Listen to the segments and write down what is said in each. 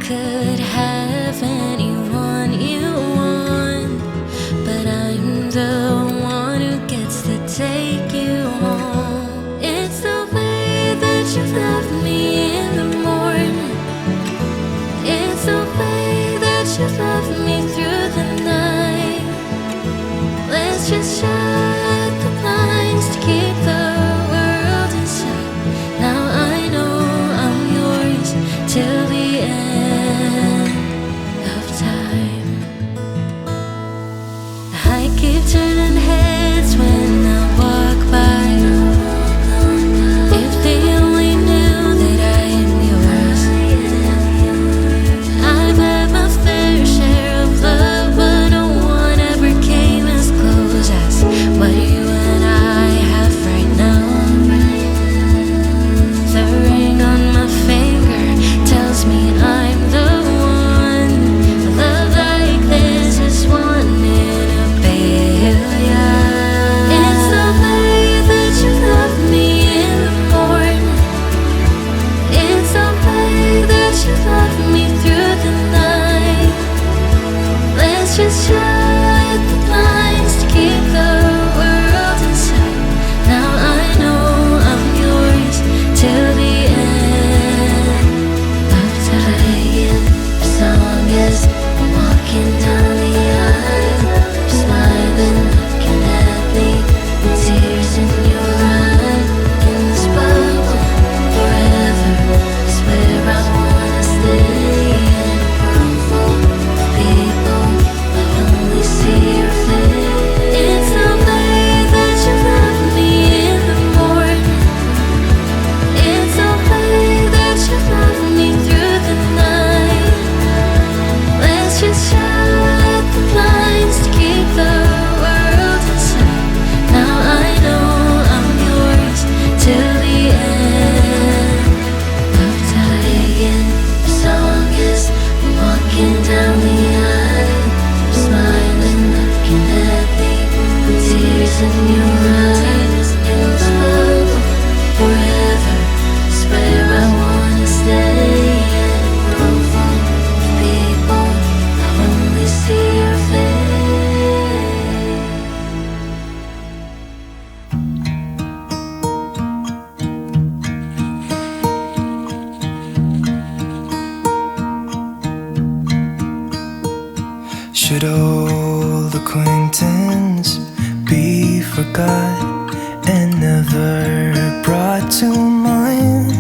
could have anyone you want, but I'm the one who gets to take you home. It's the way that you love me in the morning. It's the way that you love me through the night. Let's just shut the blinds to keep the world inside. Now I know I'm yours till the end of time. I keep turning heads when I walk by. If they only knew that I am yours. I've had my fair share of love, but no one ever came as close as what you and I have right now. The ring on my finger tells me I'm the one. Love like this is one in a billion. It's the way that you love me in the morning. It's the way that you love me through the night. Let's just shut the blinds to keep the world inside. Now I know I'm yours till the end of time. As long as I'm walking down the aisle, you're smiling, looking at me, with tears in your eyes. In this bubble forever is where I wanna stay. And approval of people, I only see your face. It's the way that you love me in the morning. It's the way that you love me through the night. Let's just shut the blinds to keep the world inside. Now I know I'm yours till the end of time. As long as I'm walking down the aisle, you're smiling, looking at me, with tears in your eyes. In this bubble forever is where I wanna stay. And approval of people, I only see your face. Should old acquaintance be forgot and never brought to mind?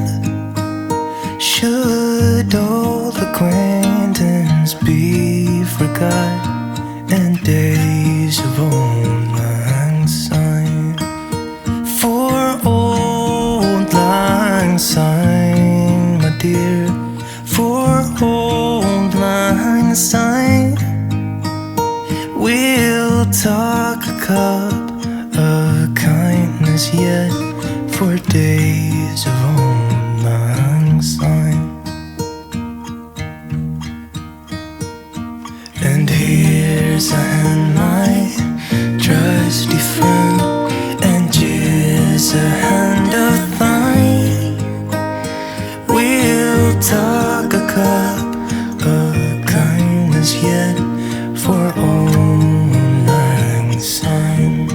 Should old acquaintance be forgot and days of old lang syne? For old lang syne, my dear, for old lang syne, we'll talk a cup of kindness yet for days of old lang syne. And here's a hand, my trusty friend, and just a hand of thine. We'll talk a cup of kindness yet for old lang syne.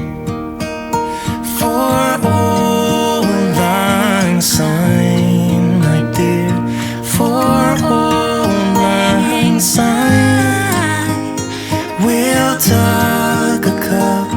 For old lang syne, my dear, for old lang syne, we'll talk a cup